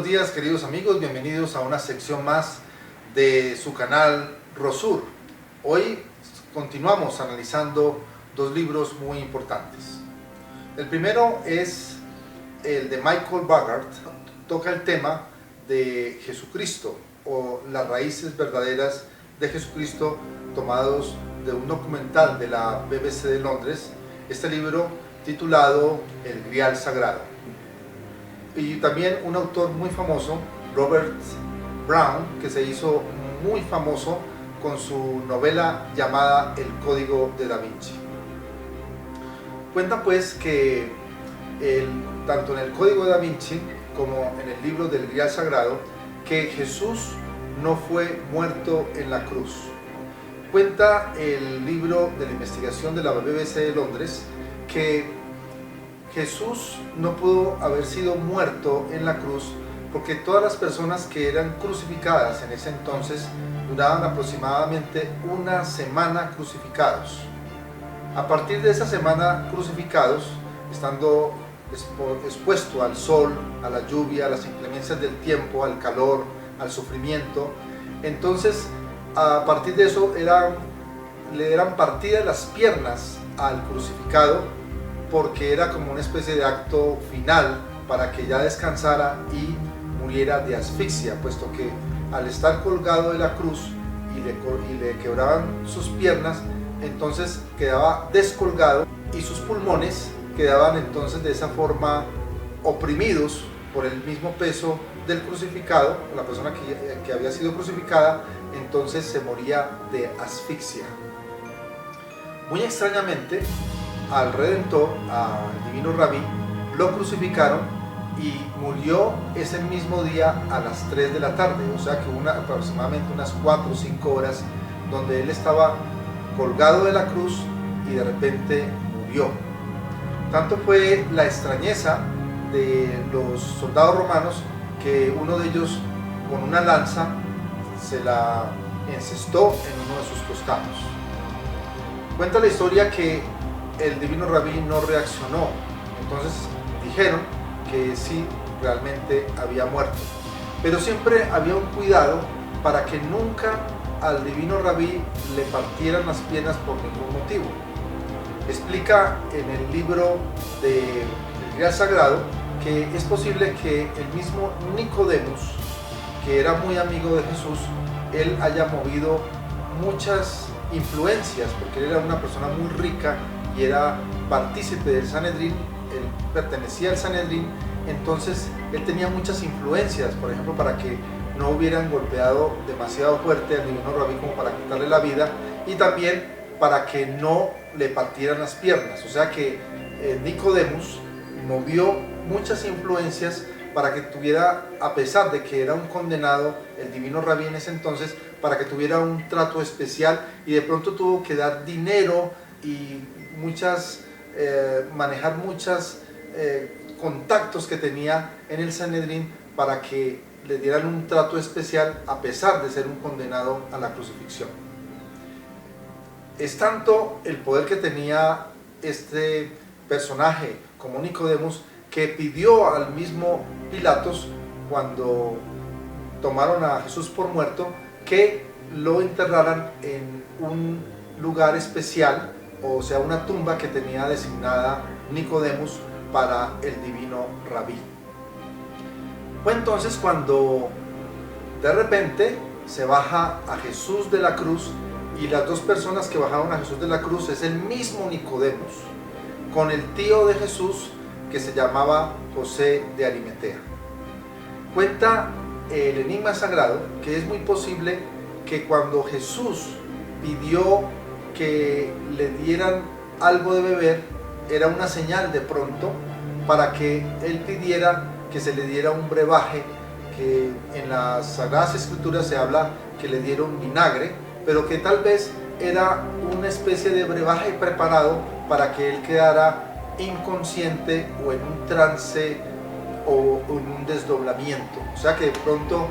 buenos días, queridos amigos, bienvenidos a una sección más de su canal Rosur. Hoy continuamos analizando dos libros muy importantes. El primero es el de Michael Bogart, toca el tema de Jesucristo o las raíces verdaderas de Jesucristo, tomados de un documental de la BBC de Londres. Este libro titulado El Grial Sagrado. Y también un autor muy famoso, Robert Brown, que se hizo muy famoso con su novela llamada El Código de Da Vinci. Cuenta pues que tanto en el Código de Da Vinci como en el libro del Grial Sagrado, que Jesús no fue muerto en la cruz. Cuenta el libro de la investigación de la BBC de Londres que Jesús no pudo haber sido muerto en la cruz porque todas las personas que eran crucificadas en ese entonces duraban aproximadamente una semana crucificados. A partir de esa semana crucificados, estando expuesto al sol, a la lluvia, a las inclemencias del tiempo, al calor, al sufrimiento, entonces a partir de eso le eran partidas las piernas al crucificado, porque era como una especie de acto final para que ya descansara y muriera de asfixia, puesto que al estar colgado de la cruz y le quebraban sus piernas, entonces quedaba descolgado y sus pulmones quedaban entonces de esa forma oprimidos por el mismo peso del crucificado, la persona que había sido crucificada, entonces se moría de asfixia. Muy extrañamente, al Redentor, al Divino Rabí, lo crucificaron y murió ese mismo día a las 3 de la tarde, o sea que aproximadamente unas 4 o 5 horas donde él estaba colgado de la cruz y de repente murió. Tanto fue la extrañeza de los soldados romanos que uno de ellos con una lanza se la encestó en uno de sus costados. Cuenta la historia que el Divino Rabí no reaccionó, entonces dijeron que sí, realmente había muerto, pero siempre había un cuidado para que nunca al Divino Rabí le partieran las piernas por ningún motivo. Explica en el libro del Grial Sagrado que es posible que el mismo Nicodemus, que era muy amigo de Jesús, él haya movido muchas influencias, porque él era una persona muy rica y era partícipe del Sanedrín, él pertenecía al Sanedrín, entonces él tenía muchas influencias, por ejemplo, para que no hubieran golpeado demasiado fuerte al Divino Rabí como para quitarle la vida, y también para que no le partieran las piernas, o sea que Nicodemus movió muchas influencias para que tuviera, a pesar de que era un condenado, el Divino Rabí en ese entonces, para que tuviera un trato especial, y de pronto tuvo que dar dinero y manejar muchos contactos que tenía en el Sanedrín para que le dieran un trato especial a pesar de ser un condenado a la crucifixión. Es tanto el poder que tenía este personaje como Nicodemus que pidió al mismo Pilatos, cuando tomaron a Jesús por muerto, que lo enterraran en un lugar especial, o sea, una tumba que tenía designada Nicodemus para el Divino Rabí. Fue entonces cuando de repente se baja a Jesús de la cruz, y las dos personas que bajaron a Jesús de la cruz es el mismo Nicodemus, con el tío de Jesús que se llamaba José de Arimatea. Cuenta el enigma sagrado que es muy posible que cuando Jesús pidió que le dieran algo de beber, era una señal de pronto para que él pidiera que se le diera un brebaje, que en las Sagradas Escrituras se habla que le dieron vinagre, pero que tal vez era una especie de brebaje preparado para que él quedara inconsciente o en un trance o en un desdoblamiento, o sea que de pronto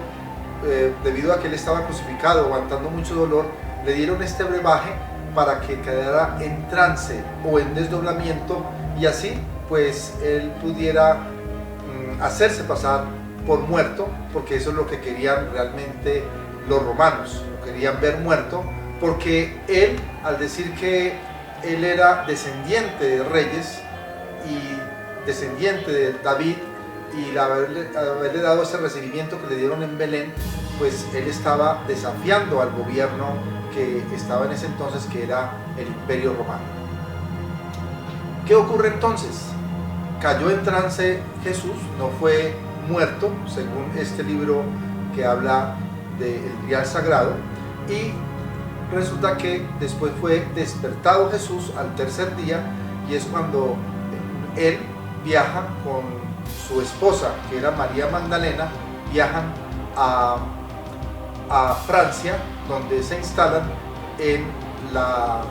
debido a que él estaba crucificado aguantando mucho dolor, le dieron este brebaje para que quedara en trance o en desdoblamiento, y así pues él pudiera hacerse pasar por muerto, porque eso es lo que querían realmente los romanos, lo querían ver muerto, porque él, al decir que él era descendiente de reyes y descendiente de David, y haberle dado ese recibimiento que le dieron en Belén, pues él estaba desafiando al gobierno que estaba en ese entonces, que era el Imperio Romano. ¿Qué ocurre entonces? Cayó en trance Jesús, no fue muerto, según este libro que habla del Grial Sagrado, y resulta que después fue despertado Jesús al tercer día, y es cuando él viaja con su esposa, que era María Magdalena, viajan a Francia, donde se instalan en la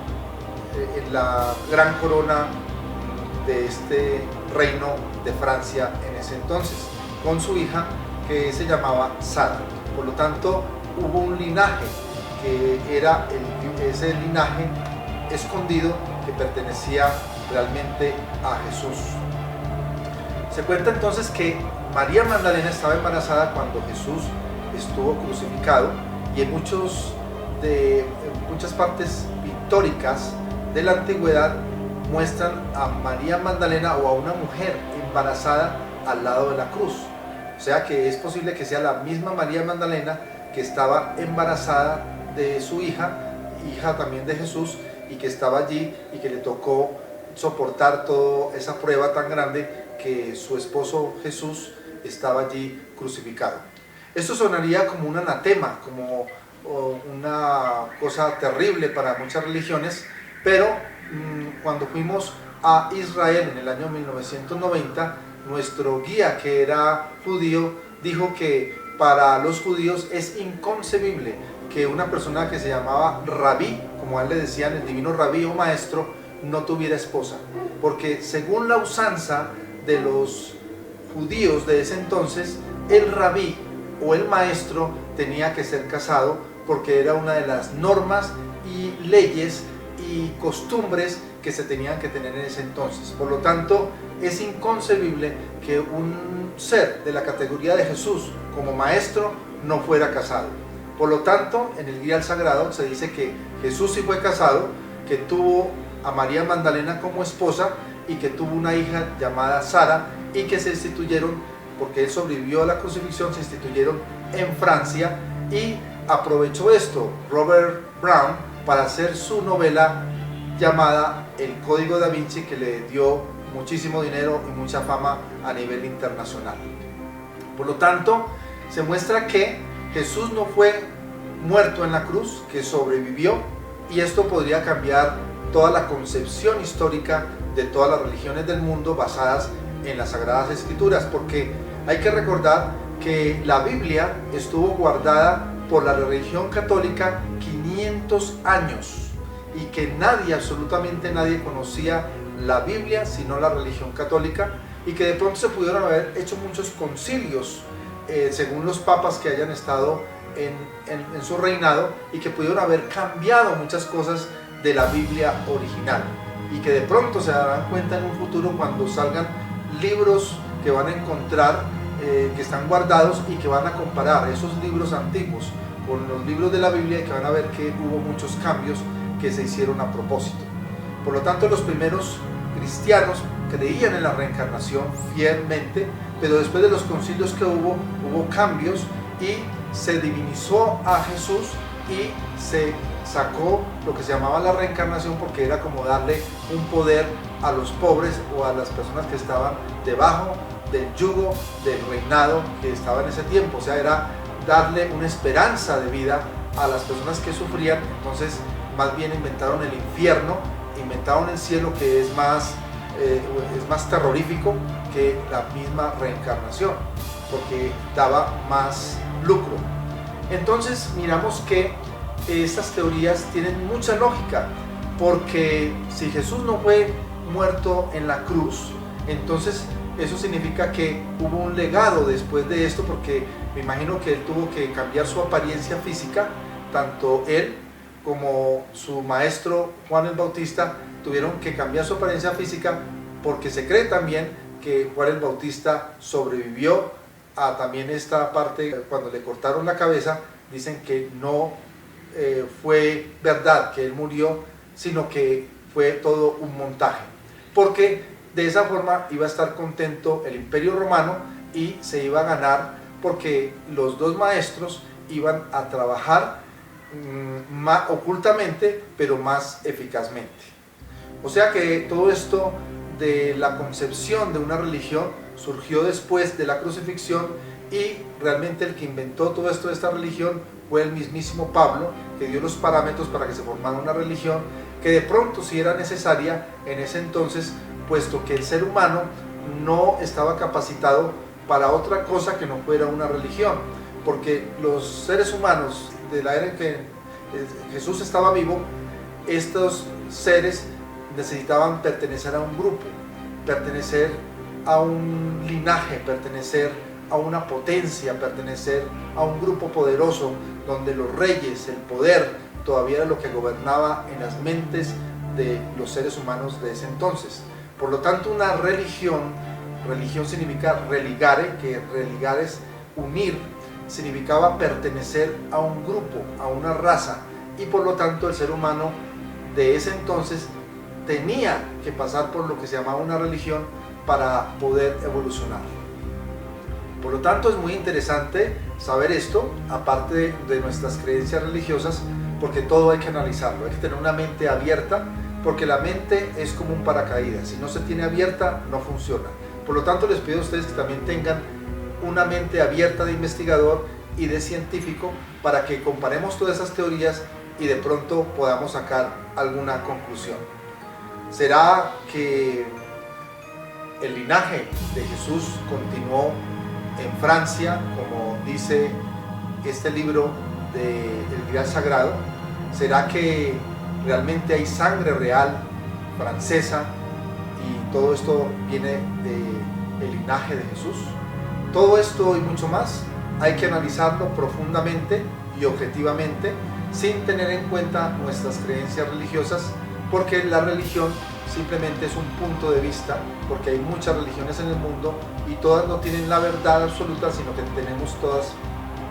gran corona de este reino de Francia en ese entonces, con su hija, que se llamaba Sara. Por lo tanto, hubo un linaje que era ese linaje escondido que pertenecía realmente a Jesús. Se cuenta entonces que María Magdalena estaba embarazada cuando Jesús estuvo crucificado, y en muchas partes pictóricas de la antigüedad muestran a María Magdalena o a una mujer embarazada al lado de la cruz. O sea que es posible que sea la misma María Magdalena que estaba embarazada de su hija también de Jesús, y que estaba allí y que le tocó soportar toda esa prueba tan grande, que su esposo Jesús estaba allí crucificado. Esto sonaría como un anatema, como una cosa terrible para muchas religiones, pero cuando fuimos a Israel en el año 1990, nuestro guía, que era judío, dijo que para los judíos es inconcebible que una persona que se llamaba rabí, como a él le decían, el divino rabí o maestro, no tuviera esposa, porque según la usanza de los judíos de ese entonces, el rabí o el maestro tenía que ser casado, porque era una de las normas y leyes y costumbres que se tenían que tener en ese entonces. Por lo tanto, es inconcebible que un ser de la categoría de Jesús como maestro no fuera casado. Por lo tanto, en el Grial Sagrado se dice que Jesús sí fue casado, que tuvo a María Magdalena como esposa, y que tuvo una hija llamada Sara, y que se instituyeron, porque él sobrevivió a la crucifixión, se instituyeron en Francia, y aprovechó esto Robert Brown para hacer su novela llamada El Código Da Vinci, que le dio muchísimo dinero y mucha fama a nivel internacional. Por lo tanto, se muestra que Jesús no fue muerto en la cruz, que sobrevivió, y esto podría cambiar toda la concepción histórica de todas las religiones del mundo basadas en las Sagradas Escrituras, porque hay que recordar que la Biblia estuvo guardada por la religión católica 500 años, y que nadie, absolutamente nadie, conocía la Biblia sino la religión católica, y que de pronto se pudieron haber hecho muchos concilios según los papas que hayan estado en su reinado, y que pudieron haber cambiado muchas cosas de la Biblia original, y que de pronto se darán cuenta en un futuro cuando salgan libros que van a encontrar que están guardados, y que van a comparar esos libros antiguos con los libros de la Biblia, y que van a ver que hubo muchos cambios que se hicieron a propósito. Por lo tanto, los primeros cristianos creían en la reencarnación fielmente, pero después de los concilios que hubo cambios, y se divinizó a Jesús y se sacó lo que se llamaba la reencarnación, porque era como darle un poder a los pobres o a las personas que estaban debajo del yugo del reinado que estaba en ese tiempo. O sea, era darle una esperanza de vida a las personas que sufrían. Entonces, más bien inventaron el infierno, inventaron el cielo, que es más terrorífico que la misma reencarnación, porque daba más lucro. Entonces miramos que estas teorías tienen mucha lógica, porque si Jesús no fue muerto en la cruz, entonces eso significa que hubo un legado después de esto, porque me imagino que él tuvo que cambiar su apariencia física. Tanto él como su maestro Juan el Bautista tuvieron que cambiar su apariencia física, porque se cree también que Juan el Bautista sobrevivió a también esta parte, cuando le cortaron la cabeza, dicen que no fue verdad que él murió, sino que fue todo un montaje, porque de esa forma iba a estar contento el Imperio Romano y se iba a ganar, porque los dos maestros iban a trabajar ocultamente, pero más eficazmente. O sea que todo esto de la concepción de una religión surgió después de la crucifixión, y realmente el que inventó todo esto de esta religión fue el mismísimo Pablo, que dio los parámetros para que se formara una religión que de pronto sí era necesaria en ese entonces, puesto que el ser humano no estaba capacitado para otra cosa que no fuera una religión, porque los seres humanos de la era en que Jesús estaba vivo, estos seres necesitaban pertenecer a un grupo, pertenecer a un linaje, pertenecer a una potencia, pertenecer a un grupo poderoso, donde los reyes, el poder, todavía era lo que gobernaba en las mentes de los seres humanos de ese entonces. Por lo tanto, una religión significa religare, que religar es unir, significaba pertenecer a un grupo, a una raza, y por lo tanto el ser humano de ese entonces tenía que pasar por lo que se llamaba una religión para poder evolucionar. Por lo tanto, es muy interesante saber esto, aparte de nuestras creencias religiosas, porque todo hay que analizarlo, hay que tener una mente abierta, porque la mente es como un paracaídas, si no se tiene abierta no funciona. Por lo tanto, les pido a ustedes que también tengan una mente abierta de investigador y de científico, para que comparemos todas esas teorías y de pronto podamos sacar alguna conclusión. ¿Será que el linaje de Jesús continuó en Francia, como dice este libro del Grial Sagrado? ¿Será que realmente hay sangre real francesa y todo esto viene del linaje de Jesús? Todo esto y mucho más hay que analizarlo profundamente y objetivamente, sin tener en cuenta nuestras creencias religiosas, porque la religión simplemente es un punto de vista, porque hay muchas religiones en el mundo y todas no tienen la verdad absoluta, sino que tenemos todas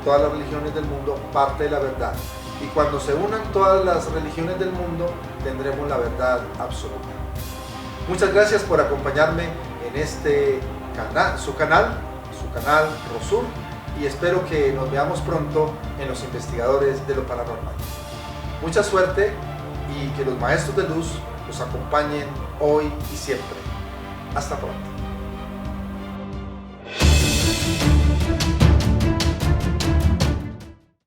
las religiones del mundo parte de la verdad. Y cuando se unan todas las religiones del mundo, tendremos la verdad absoluta. Muchas gracias por acompañarme en este canal, su canal Rosur, y espero que nos veamos pronto en Los Investigadores de lo Paranormal. Mucha suerte y que los maestros de luz los acompañen hoy y siempre. Hasta pronto.